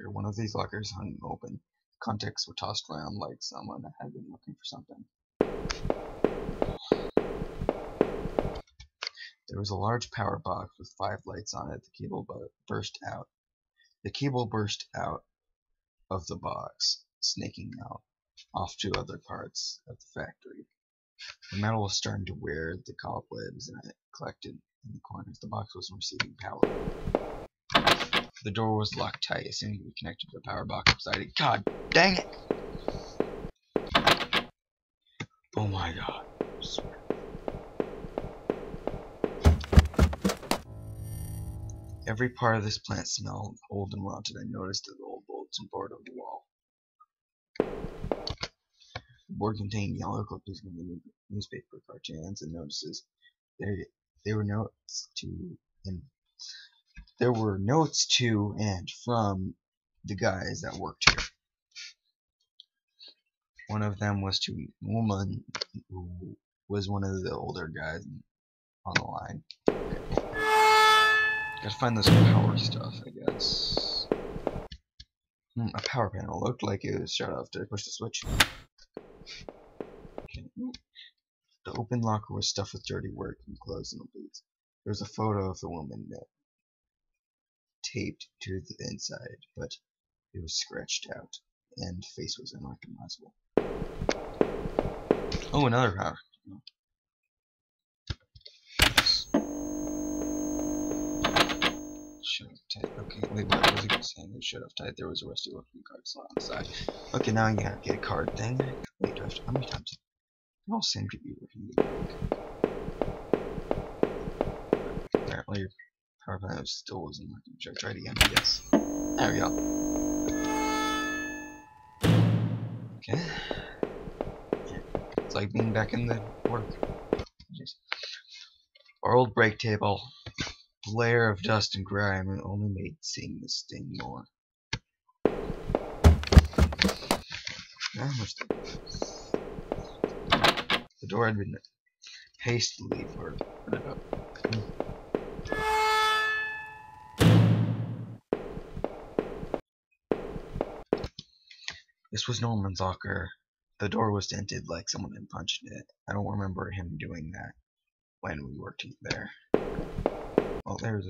locker. One of these lockers hung open. Contacts were tossed around like someone had been looking for something. There was a large power box with 5 lights on it. The cable burst out. The cable burst out of the box, snaking out off to other parts of the factory. The metal was starting to wear the cobwebs and it collected in the corners. The box wasn't receiving power. The door was locked tight as soon as we connected to the power box beside it. God dang it! Oh my god. I swear. Every part of this plant smelled old and rotted. I noticed the old bulletin board on the wall. The board contained yellow clippings from the newspaper cartoons and notices. There were notes to and from the guys that worked here. One of them was to a woman who was one of the older guys on the line. Okay. Gotta find this power stuff, I guess. A power panel. Looked like it was shut off. Did I push the switch? Okay. The open locker was stuffed with dirty work and clothes and boots. There was a photo of the woman taped to the inside, but it was scratched out, and the face was unrecognizable. Oh, another power. Shut off tight. Okay, wait, what was it saying? It shut off tight. There was a rusty looking card slot on the side. Okay, now I gotta get a card thing. Wait, do I have to, how many times? They all seem to be working. Apparently your power panel still wasn't working. Should I try it again? Yes. There we go. Okay. It's like being back in the work. Jeez. Our old break table. The layer of dust and grime only made seeing this sting more. The door had been hastily boarded up. This was Norman's locker. The door was dented like someone had punched it. I don't remember him doing that when we worked there. Well, there's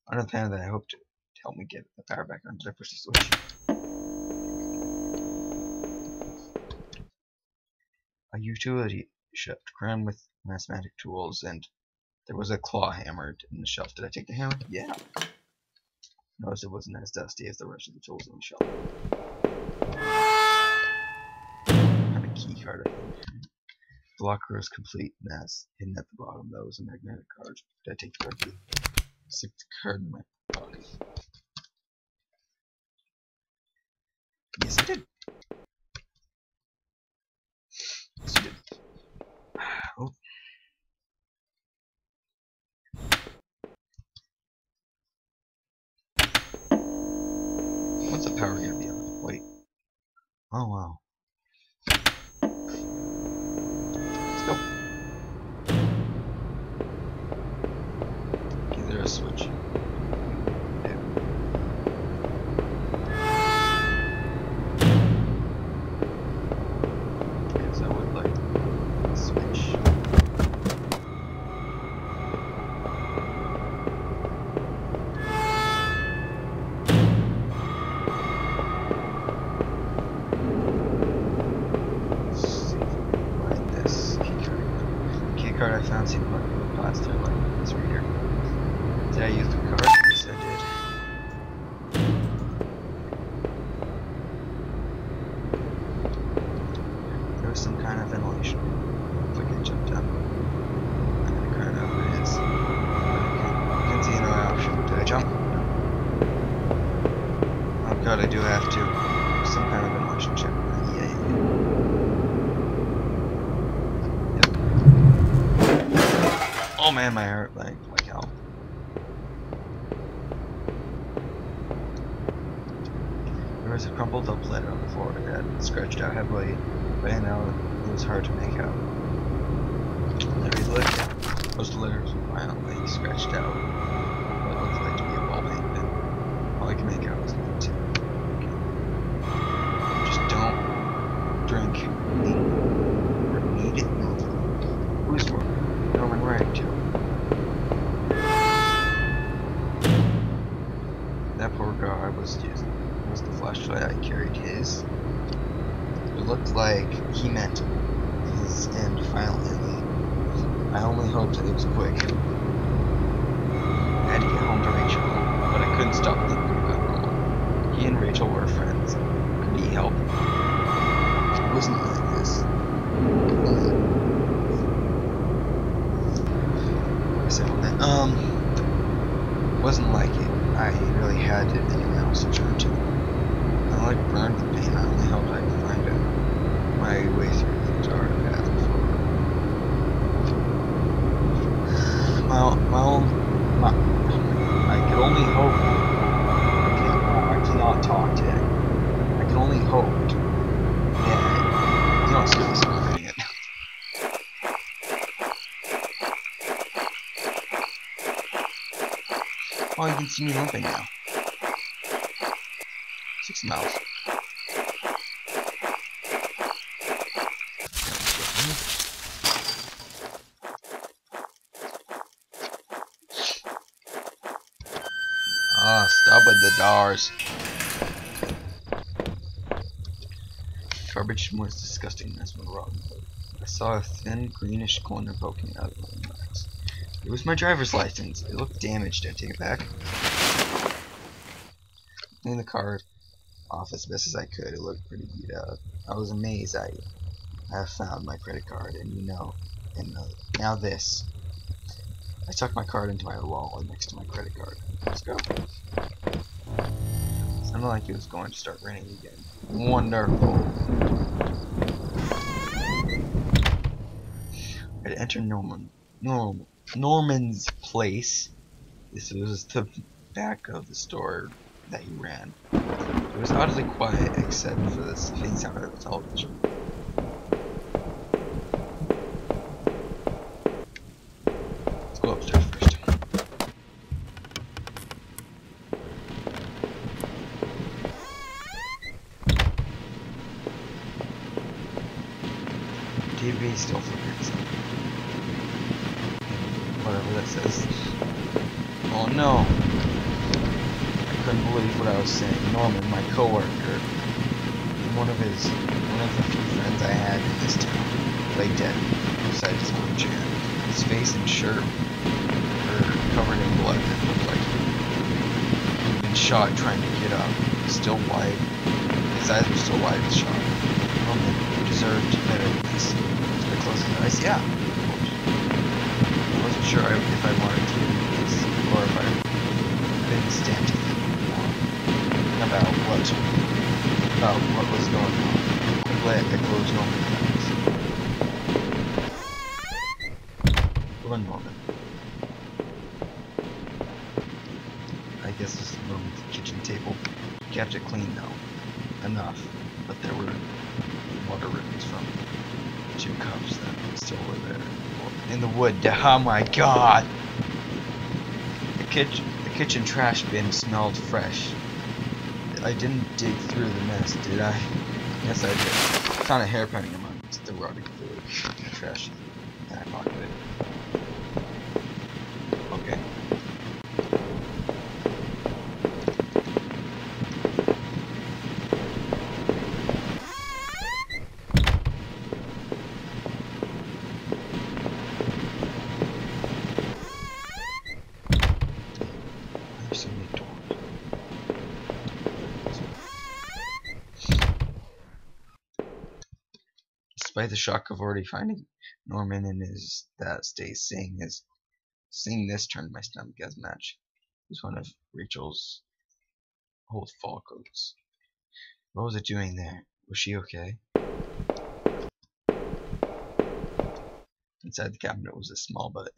another fan that I hope to help me get the power back on. Did I push the switch? A utility shelf crammed with mathematic tools, and there was a claw hammered in the shelf. Did I take the hammer? Yeah. Notice it wasn't as dusty as the rest of the tools on the shelf. And a key card, I think. The locker was complete mess. Hidden at the bottom, though, was a magnetic card. Did I take the card? Stick the card in my pocket. Yes, I did. Yes, I did. Oh. What's the power gonna be on? Wait. Oh wow. Let's go. Okay, there's a switch. Card I found seemed like a plastic like this right here. Did I use the card? Yes, I did. There was some kind of ventilation. Looks like I jumped up. I'm gonna card out what it is. I can see another option. Did I jump? No. Oh god, I do have to. Some kind of ventilation check. Oh man, my heart like hell. There was a crumpled up letter on the floor. It had scratched out heavily, but now it was hard to make out. There he looked. Most of the letters were violently scratched out. What looked like to be a ball peen pen. All I could make out was 92. Okay. was using. It was the flashlight I carried his. It looked like he meant his end violently. I only hoped that it was quick. I had to get home to Rachel, but I couldn't stop thinking about Nolan. He and Rachel were friends. Could he help? It wasn't like this. Wasn't like it. I really had anyone else to turn to. I like burned the pain. I only hoped I could find my way through the dark path before. I could only hope. I cannot talk today. I can only hope that you don't see this I'm it. Oh, you can see me limping now. 6 miles. Ah, stop with the doors. Garbage was disgusting mess went wrong. I saw a thin greenish corner poking out of my eyes. It was my driver's license. It looked damaged. I take it back. Cleaned the car off as best as I could. It looked pretty beat up. I was amazed. I have found my credit card, and now this. I tucked my card into my wallet next to my credit card. Let's go. Sounded like it was going to start raining again. Wonderful. I had entered Norman's place. This was the back of the store that he ran. It was oddly quiet except for the faint sound of the television. Let's go upstairs first. TV still flickers. Whatever that says. Oh no! I couldn't believe what I was saying. Norman, my coworker, one of the few friends I had in this town, lay dead beside his armchair. His face and shirt were covered in blood. It looked like he'd been shot trying to get up. Still wide. His eyes were still wide with shock. Norman deserved better than this. So I closed his eyes. Yeah. I wasn't sure if I wanted to do this or if I couldn't stand to think more about what was going on. I'm glad I closed Norman's eyes. Run, Norman. I guess this is Norman's kitchen table. Kept it clean though. Enough. But there were water ribbons from 2 cups that still were there. In the wood. Oh my god! The kitchen trash bin smelled fresh. I didn't dig through the mess, did I? Yes, I did. I found a hairpin amongst the rotting food in the trash, and I pocketed it. Okay. Despite the shock of already finding Norman in that state, seeing this turned my stomach as much. It was one of Rachel's old fall coats. What was it doing there? Was she okay? Inside the cabinet was a small but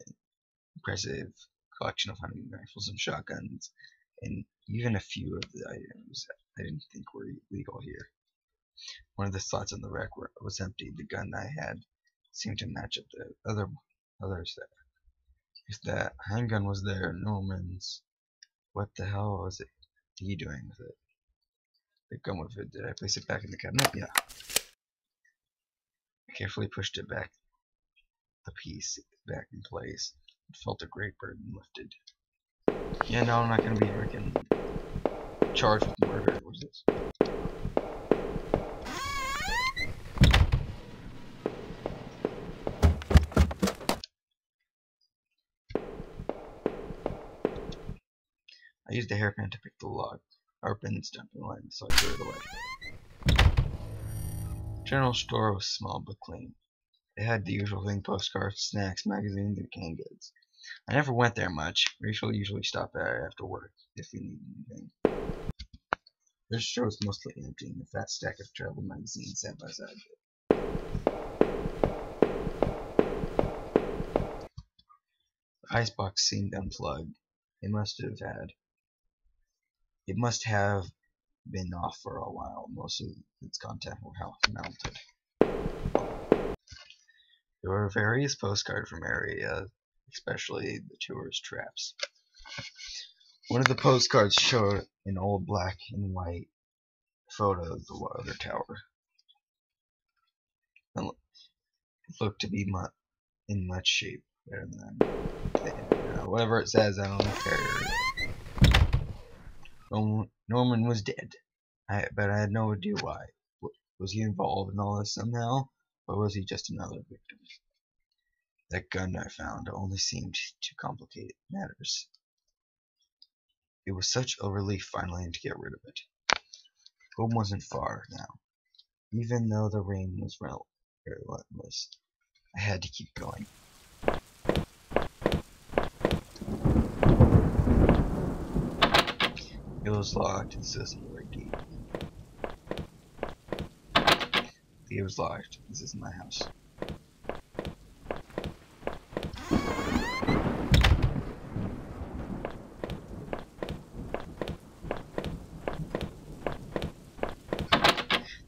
impressive collection of hunting rifles and shotguns, and even a few of the items I didn't think were legal here. One of the slots on the rack was empty. The gun I had seemed to match up the others there. If that handgun was there, Norman's, what the hell was he doing with it? The gun with it. Did I place it back in the cabinet? Yeah. I carefully pushed it back, the piece back in place. It felt a great burden lifted. Yeah, no, I'm not gonna be freaking charged with murder. What is this? I used a hairpin to pick the lock. Our pins dumping line, so I threw it away. The general store was small but clean. It had the usual thing: postcards, snacks, magazines, and canned goods. I never went there much. Rachel usually stopped there after work if we needed anything. The store was mostly empty, and a fat stack of travel magazines sat by side. The icebox seemed unplugged. It must have been off for a while. Most of its content were melted. There were various postcards from area, especially the tourist traps. One of the postcards showed an old black and white photo of the water tower. It looked to be in much shape, better than whatever it says. I don't care. Norman was dead, but I had no idea why. Was he involved in all this somehow, or was he just another victim? That gun I found only seemed to complicate matters. It was such a relief finally to get rid of it. Home wasn't far now. Even though the rain was relentless, I had to keep going. It was locked, and this isn't the right gate. The gate was locked. This isn't my house.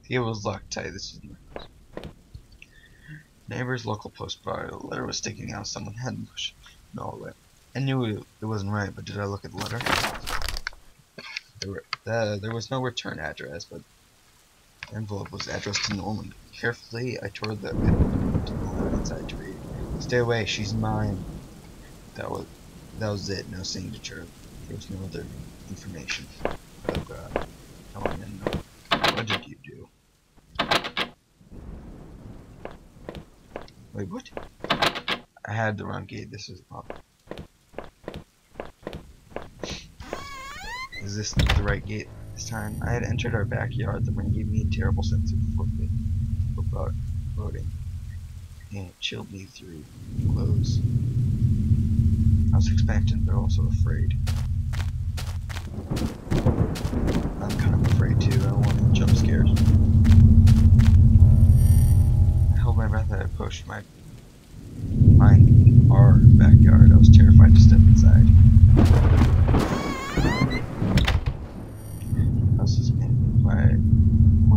The gate was locked tight. This isn't my house. Neighbor's local postcard. A letter was sticking out. Someone hadn't pushed it all the way. I knew it wasn't right, but did I look at the letter? There was no return address, but the envelope was addressed to Norman. Carefully, I tore the envelope to the letter inside to read. "Stay away, she's mine." That was it. No signature. There was no other information. Oh God, Norman, what did you do? Wait, what? I had the wrong gate. This is a problem. Is this the right gate this time? I had entered our backyard. The rain gave me a terrible sense of foreboding, and it chilled me through the clothes. I was expectant, but also afraid. I'm kind of afraid too. I don't want any jump scares. I held my breath as I approached our backyard. I was terrified to step inside. I was suspended by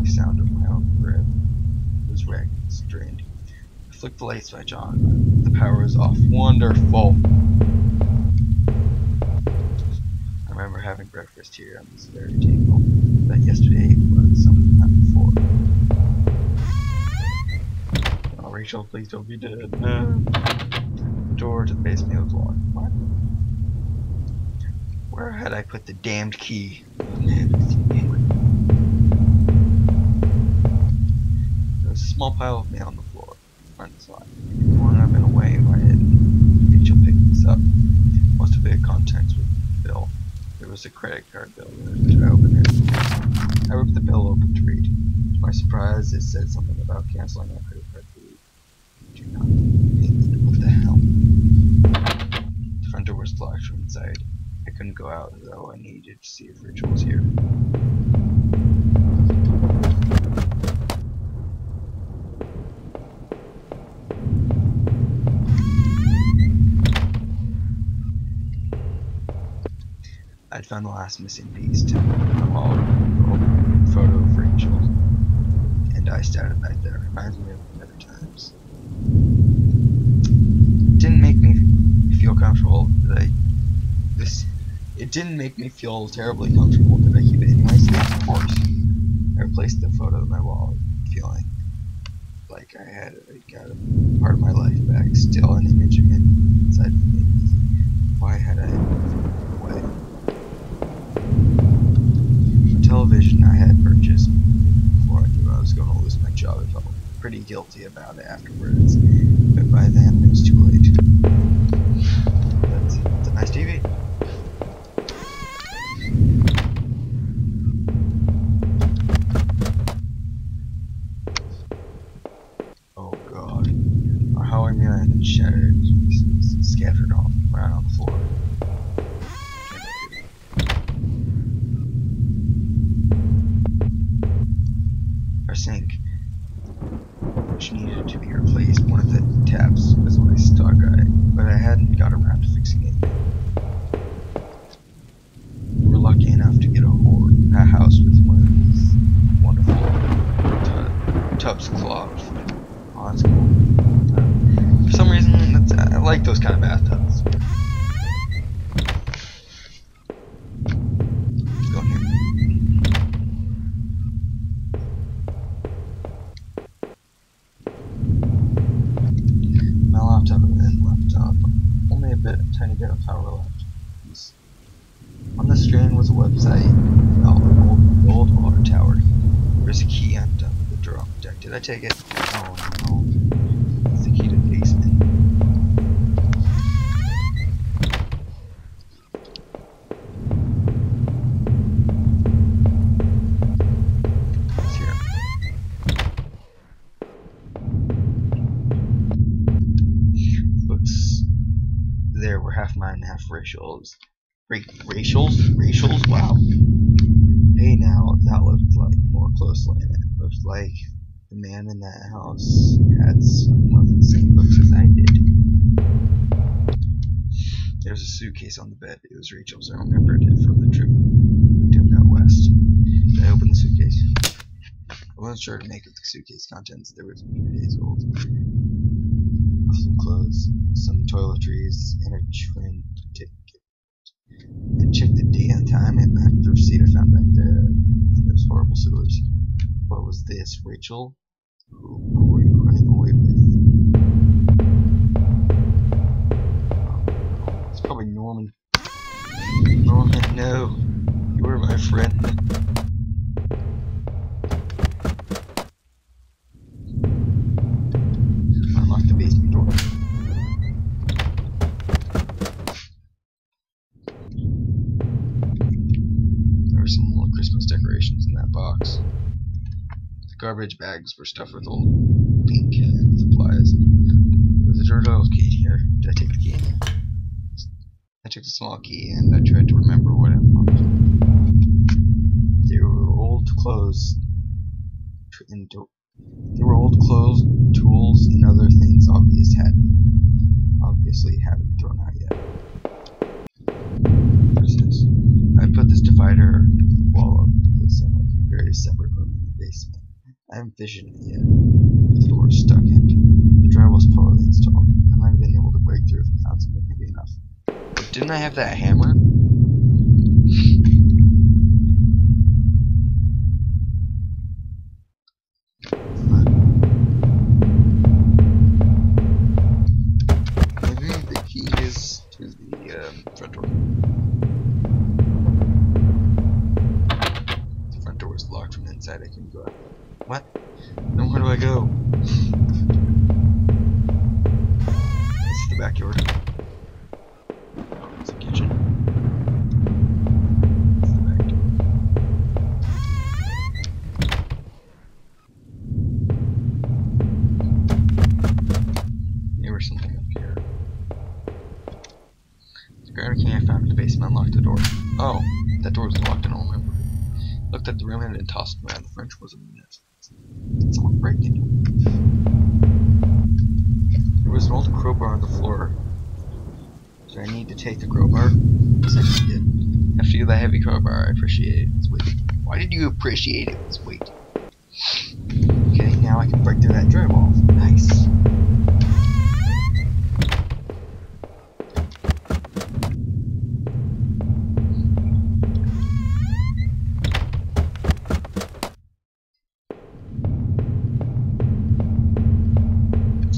the sound of my own breath. It was ragged and strained. I flicked the light switch on. The power was off. Wonderful! I remember having breakfast here on this very table. That yesterday was sometime before. Oh, Rachel, please don't be dead. No. The door to the basement was locked. What? Where had I put the damned key? Oh, man, there was a small pile of mail on the floor. Front side. When I've been away, why didn't Rachel pick this up? Most of it contents with the bill. There was a credit card bill. I opened it. I ripped the bill open to read. To my surprise, it said something about canceling my credit card fee. Do not pay. What the hell? The front door was locked from inside. I couldn't go out, though I needed to see if Rachel was here. I'd found the last missing piece to the wall, old photo of Rachel, and I started back there. Reminds me of better times. It didn't make me feel comfortable that it didn't make me feel terribly comfortable. Did I keep it anyways? Of course. I replaced the photo on my wall, feeling like I got a part of my life back. Still an image of him inside of me. Why had I thrown it away? going to lose my job. I felt pretty guilty about it afterwards, but by then it was too late. But it's a nice TV. Oh god. How I mean I had shattered, scattered off around on the floor. Our sink, which needed to be replaced. One of the taps was always stuck, but I hadn't got around to fixing it yet. We were lucky enough to get a house with one of these wonderful tubs clogged. Oh, that's cool. For some reason, I like those kind of bathtubs. Let's go in here. My laptop and laptop. Only a tiny bit of power left. On the screen was a website about an old water tower. There's a key on the drop deck. Did I take it? Oh no. It's the key to the basement. It's here. The books there were half mine and half Rachel's. Rachel's? Wow. Hey now, that looked like more closely and it looked like the man in that house had some of the same books as I did. There was a suitcase on the bed. It was Rachel's. I remembered it from the trip we took out west. I opened the suitcase. I wasn't sure to make of the suitcase contents. There was a few days old. Some clothes, some toiletries, and a train ticket. I checked the date and time and matched the receipt I found back there in those horrible sewers. What was this, Rachel? Who were you running away with? Oh, it's probably Norman. Norman, no. You were my friend. Unlock the basement door. Some more Christmas decorations in that box. The garbage bags were stuffed with old paint can supplies. There was a little key here. Did I take the key? I took the small key and I tried to remember what it was. There were old clothes. There were old clothes, tools, and other things obviously hadn't thrown out yet. What is this? I put this divider wall up this in a very separate room in the basement. I haven't visioned it yet. The door was stuck in. The drywall was poorly installed. I might have been able to break through if I found something heavy enough. But didn't I have that hammer? Maybe the key is to the front door. Was locked from the inside. I couldn't go out. What? Then where do I go? This is the backyard. Oh, it's the kitchen. It's the back door. There was something up here. The gravity key I found in the basement unlocked the door. Oh, that door was locked and I don't remember. Looked at the room and tossed around. The French wasn't in it. Did someone break into it? There was an old crowbar on the floor. Did I need to take the crowbar? Yes, I did. After you the heavy crowbar, I appreciate its weight. Why did you appreciate its weight? Okay, now I can break through that drywall. Nice.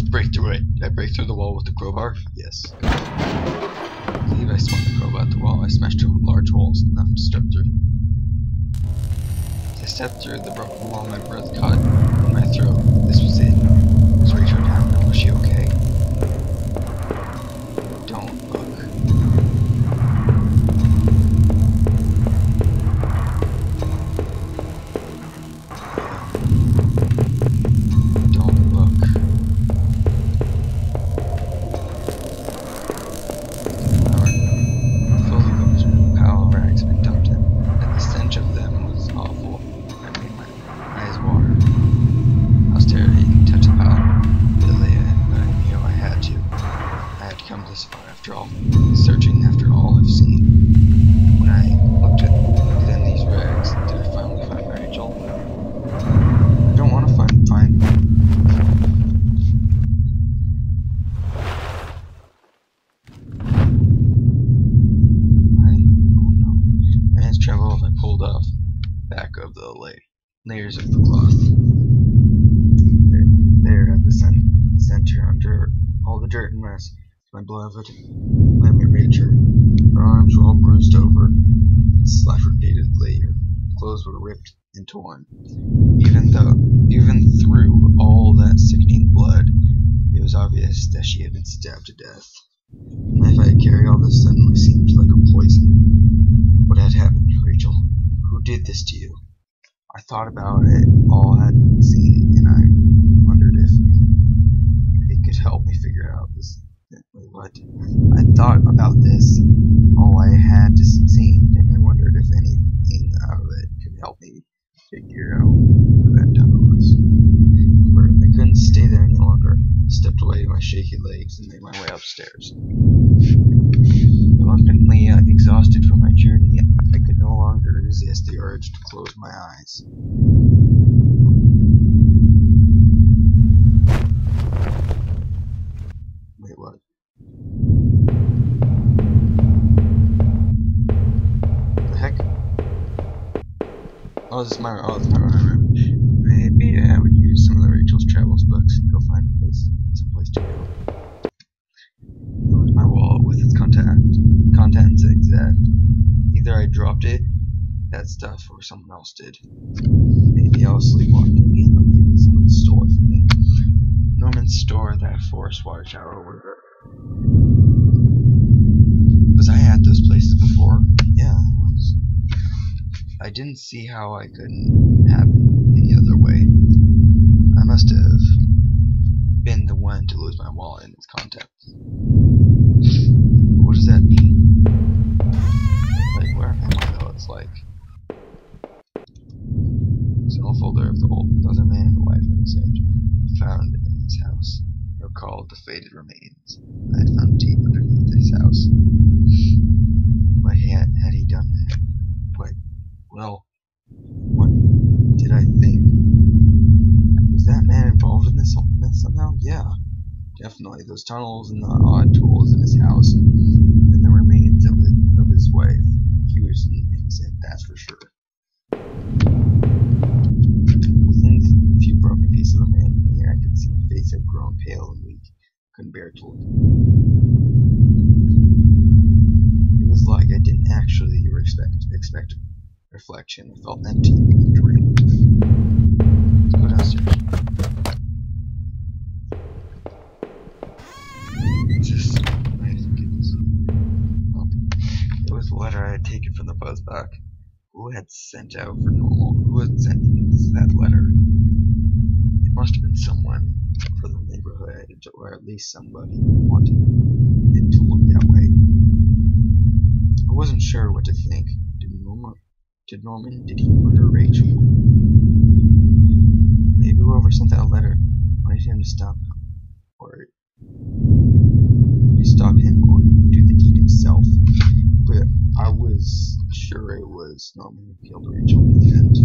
Break through it. Did I break through the wall with the crowbar? Yes. I believe I swung the crowbar at the wall. I smashed two large holes enough to step through. Is I stepped through the broken wall, my breath caught in my throat. This was it. Was Rachel down? Was she okay? Don't look. Don't look. Power rags had been dumped in, and the stench of them was awful. I made my eyes water. Austerity touched the pile. But I knew I had to. I had come this far after all, searching after all I've seen. When I looked within these rags, did I finally find Rachel? I don't want to find. Oh no. My hands trembled. I pulled off back of the layers of the cloth. There at the center, under all the dirt and mess, my beloved Lemmy Rachel. Her arms were all bruised over, dilapidatedly. Her clothes were ripped and torn. Even through all that sickening blood, it was obvious that she had been stabbed to death. The knife I had carried all of a sudden seemed like a poison. What had happened, Rachel? Who did this to you? I thought about it all I had seen, and I wondered if it could help me figure out this. Wait, what? I thought about this all I had seen, and I wondered if anything out of it could help me figure out who had done all this. I couldn't stay there any longer. I stepped away with my shaky legs and made my way upstairs. Reluctantly exhausted from my journey, I could no longer resist the urge to close my eyes. Wait, what? The heck? Oh, this is my room. Maybe I would use some of the Rachel's Travels books and go find someplace to go. There was my wallet with its contents exact. Either I dropped that stuff, or someone else did. Maybe I was sleepwalking again, or maybe someone stole it from me. Norman stored that forest water tower where was I at those places before? Yeah, I was. I didn't see how I couldn't happen any other way. I must have been the one to lose my wallet and its contents. What does that mean? Like, where am I though? It's like it's an old folder of the other man and wife message found in his house. They're called the faded remains. I had found deep underneath his house. Why had he done that? Well, what did I think? Was that man involved in this somehow? Yeah, definitely. Those tunnels and the odd tools in his house, and the remains of his wife. He was innocent, that's for sure. Within a few broken pieces of the man, I could see my face had grown pale and weak. Couldn't bear to look. It was like I didn't actually expect reflection. I felt empty and drained. Let's go downstairs. It was the letter I had taken from the post box. Who had sent out for normal? Who had sent me that letter? It must have been someone from the neighborhood, or at least somebody wanted it to look that way. I wasn't sure what to think. Did he murder Rachel? Maybe whoever sent that letter wanted him to stop him, or do the deed himself. But I was sure it was Norman who killed Rachel in the end.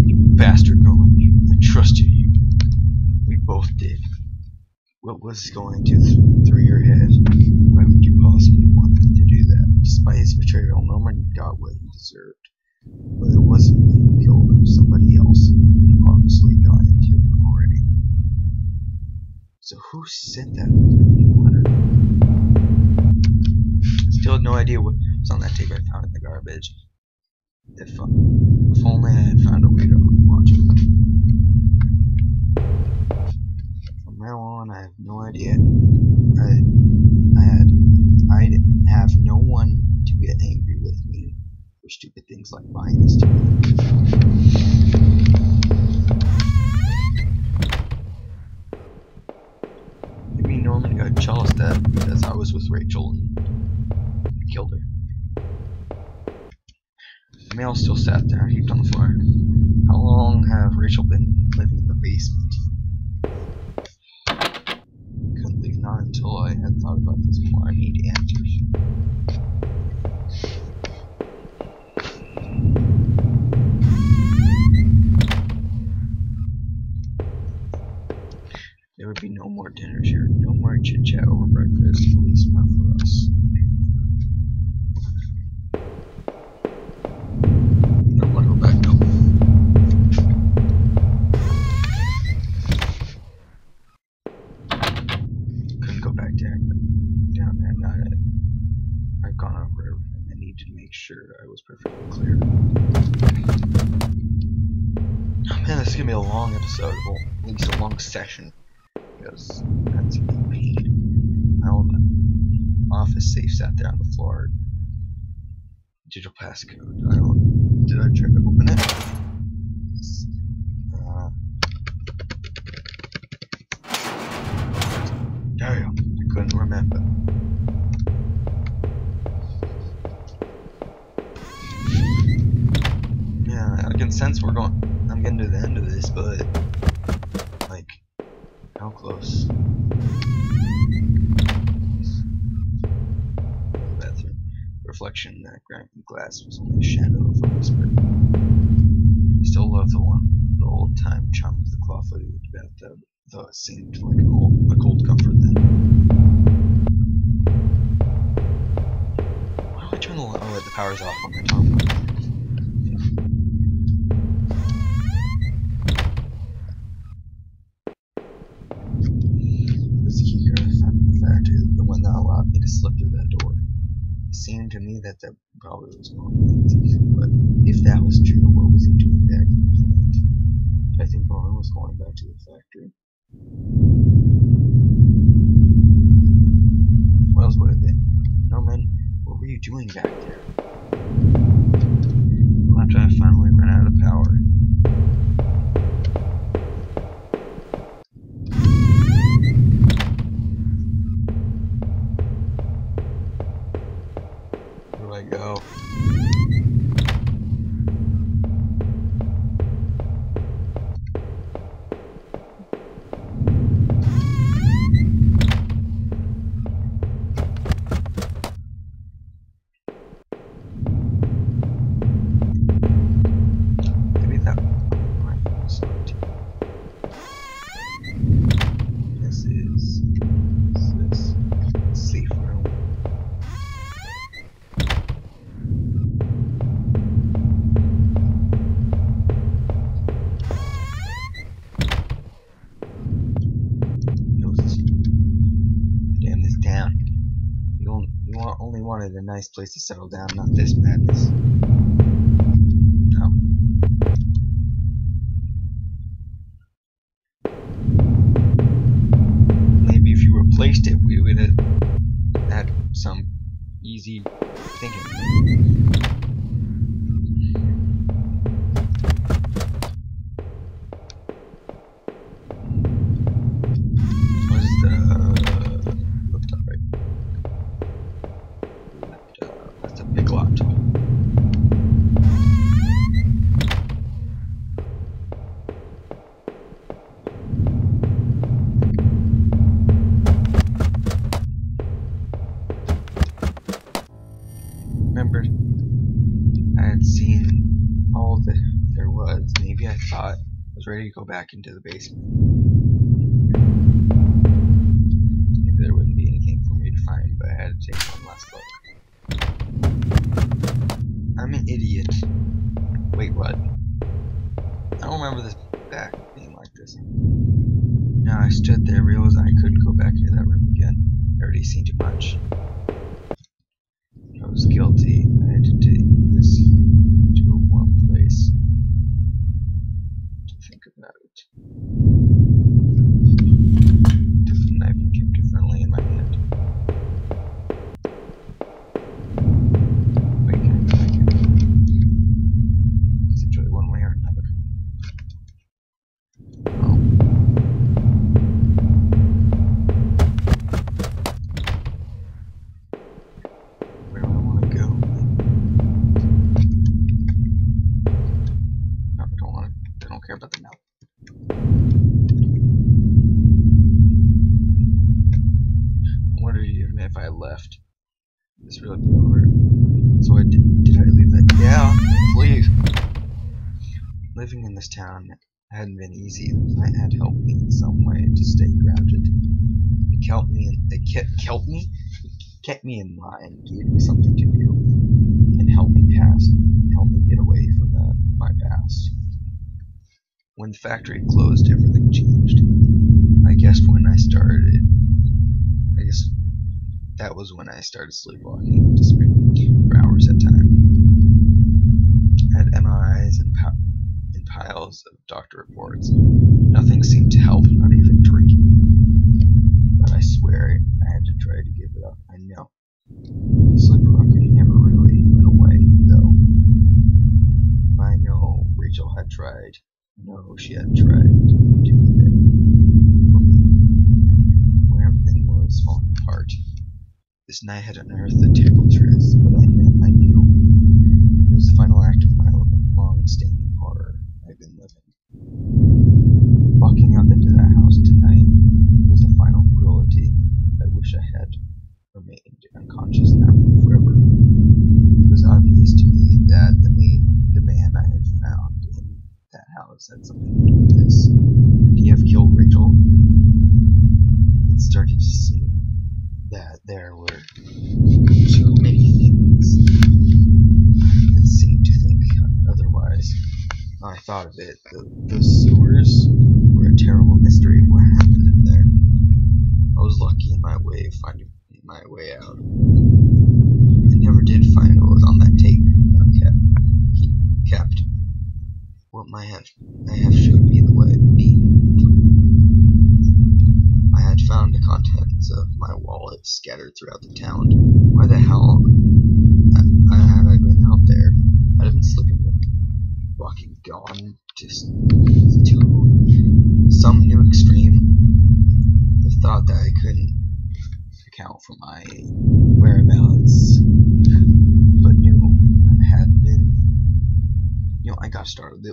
You bastard, Norman! I trusted you. We both did. What was going through your head? Why would you possibly want to do that? Despite his betrayal, Norman got what he deserved. But it wasn't me who killed him, somebody else obviously got into him already. So who sent that letter? Still had no idea what was on that tape I found in the garbage. If only I had found a way to watch it. From now on, I have no idea. I'd have no one to get angry with me for stupid things like buying this TV. Maybe Norman got jealous that because I was with Rachel and killed her. The mail still sat there, heaped on the floor. How long have Rachel been living in the basement? Couldn't leave, not until I had thought about this more. I need answers. There would be no more dinners here, no more chit-chat over breakfast, at least not for us. I don't want to go back, no. Couldn't go back down there, not it. I've gone over everything. I needed to make sure I was perfectly clear. Oh man, this is gonna be a long episode, well, at least a long session. Because that's getting paid. My old office safe sat there on the floor. Digital passcode. Did I try to open it? There we go. I couldn't remember. Yeah, I can sense I'm getting to the end of this, but like, how close? Bathroom. Reflection in that granite glass was only a shadow of a whisper. I still love the old time charm of the claw-footed bathtub, though it seemed like a cold comfort then. Why do I turn the light? Oh, the power's off on my tongue. This key here, I found the factory, the one that allowed me to slip through that door. It seemed to me that probably was Norman, but if that was true, what was he doing back in the plant? I think Norman was going back to the factory. What else would it have been? Norman, what were you doing back there? Well, after I finally ran out of power. Where do I go? Only wanted a nice place to settle down, not this madness. No. Maybe if you replaced it, we would have had some easy thinking. Remembered I had seen all that there was. Maybe I thought I was ready to go back into the basement. Maybe there wouldn't be anything for me to find, but I had to take one last look. I'm an idiot. Wait, what? I don't remember this back being like this. Now I stood there, realized I couldn't go back into that room again. I already seen too much. I was guilty. I had to take this to a Living in this town hadn't been easy. The plant had helped me in some way to stay grounded. Kept me in line, gave me something to do, and helped me get away from my past. When the factory closed, everything changed. I guess that was when I started sleepwalking to spring for hours at a time. I had MRIs and piles of doctor reports. Nothing seemed to help, not even drinking. But I swear I had to try to give it up. I know. Sleepwalking never really went away, though. I know Rachel had tried. I know she had tried to be there for me when everything was falling apart. This night had unearthed the terrible truth, but I knew it was the final act of my long-standing horror I've been living. Walking up into that house tonight was the final cruelty. I wish I had remained unconscious in that room forever. It was obvious to me that the man I had found in that house had something to do with this. Could he have killed Rachel? It started to seem that there were too many things that seemed to think otherwise. When I thought of it, the sewers were a terrible mystery. What happened in there? I was lucky in my way of finding my way out. I never did find what was on that tape he kept. What I have showed me the way. I had found the contents of my wallet scattered throughout the town. Why the hell had I been out there? I'd have been walking gone to some new extreme. The thought that I couldn't account for my whereabouts, but knew I had been. I got started. The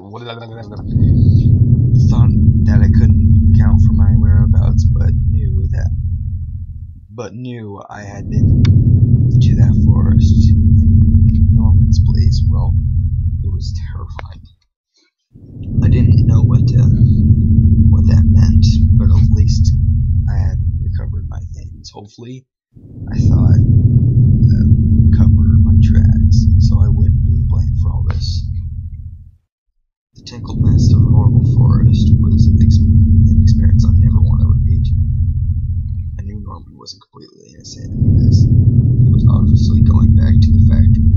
thought that I couldn't account for my whereabouts, but knew I had been to that forest in Norman's place. Well, it was terrifying. I didn't know what that meant, but at least I had recovered my things. Hopefully, I thought that would cover my tracks, so I wouldn't be blamed for all this. The tangled mess of a horrible forest was an experience I'll never want to repeat. I knew Norman wasn't completely innocent in this. He was obviously going back to the factory,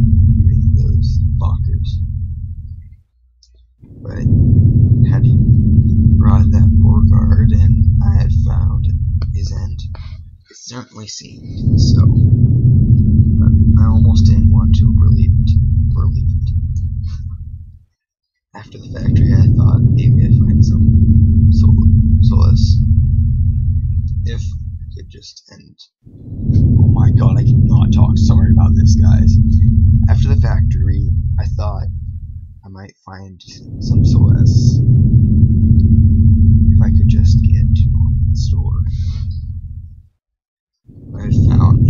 reading those lockers. But had he brought that poor guard and I had found his end? It certainly seemed so. But I almost didn't want to believe it. After the factory, I thought maybe I'd find some solace. If I could just end. Oh my god, I cannot talk. Sorry about this, guys. After the factory, I thought I might find some solace if I could just get to Norman's store. What I had found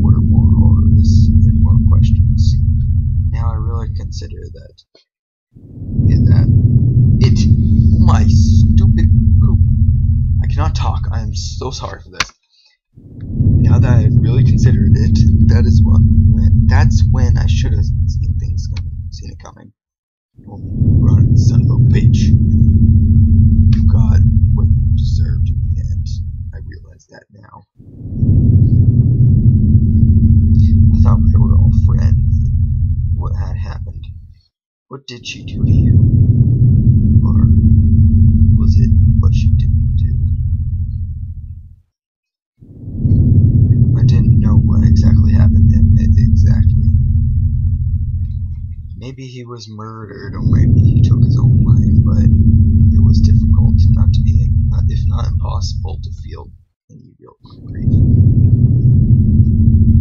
were more horrors and more questions. Now I really consider that oh my stupid poop. I cannot talk. I am so sorry for this. Now that I really considered it, that's when I should have seen it coming. Oh, run, son of a bitch. You got what you deserved in the end. I realize that now. I thought we were all friends. What had happened? What did she do to you? Or was it what she didn't do? I didn't know what exactly happened to him exactly. Maybe he was murdered, or maybe he took his own life, but it was difficult if not impossible, to feel any real grief.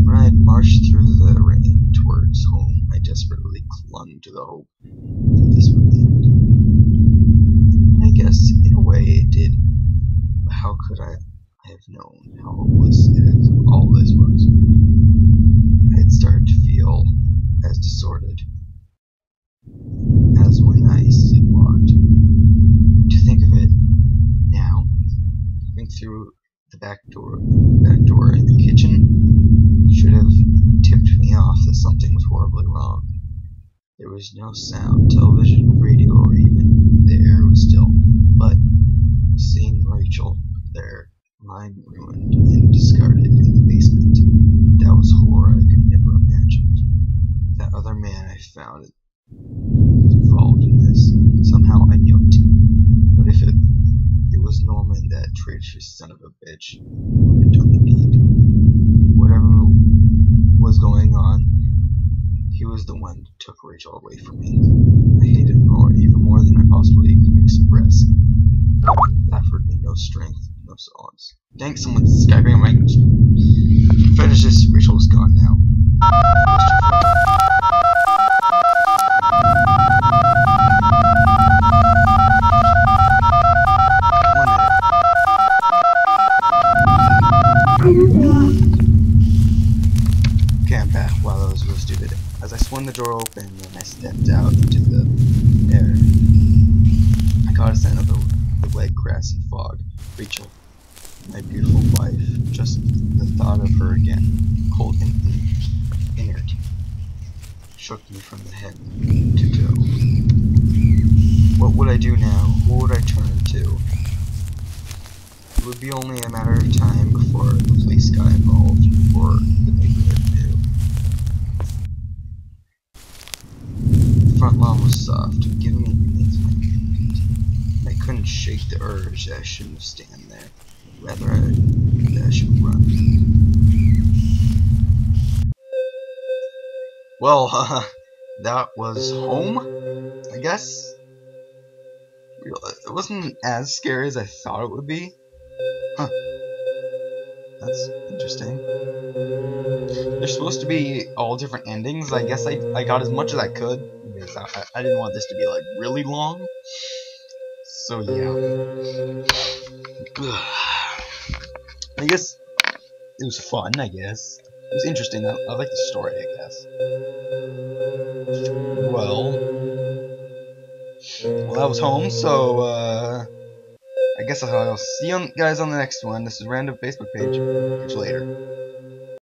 When I had marched through the rain towards home, I desperately clung to the hope that this would end. And I guess, in a way, it did. But how could I have known how hopeless all this was? I had started to feel as disordered as when I sleepwalked. The back door in the kitchen should have tipped me off that something was horribly wrong. There was no sound, television, radio, or even the air was still. But seeing Rachel there, mine ruined and discarded in the basement, that was horror I could never imagined. That other man I found was involved in this. Somehow I knew it. But if it was Norman, that traitorous son of a bitch, who had done the deed. Whatever was going on, he was the one who took Rachel away from me. I hated him even more than I possibly can express. That offered me no strength, no solace. Thanks, someone's subscribing. I might finish this. Rachel is gone now. Okay, I'm back. Wow, that was real stupid. As I swung the door open and I stepped out into the air, I caught a scent of the wet grass and fog. Rachel, my beautiful wife. Just the thought of her again, cold and inert, shook me from the head to toe. What would I do now? Who would I turn to? It would be only a matter of time before the police got involved, or the neighborhood knew. The front lawn was soft, giving me beneath my feet. I couldn't shake the urge that I shouldn't have stand there. Rather, that I should run. Well, that was home, I guess. It wasn't as scary as I thought it would be. Huh. That's interesting. There's supposed to be all different endings. I guess I got as much as I could, because I didn't want this to be like really long. So yeah. I guess it was fun, I guess. It was interesting. I like the story, I guess. Well, that was home, so I guess I'll see you guys on the next one. This is Random Facebook page. Catch you later.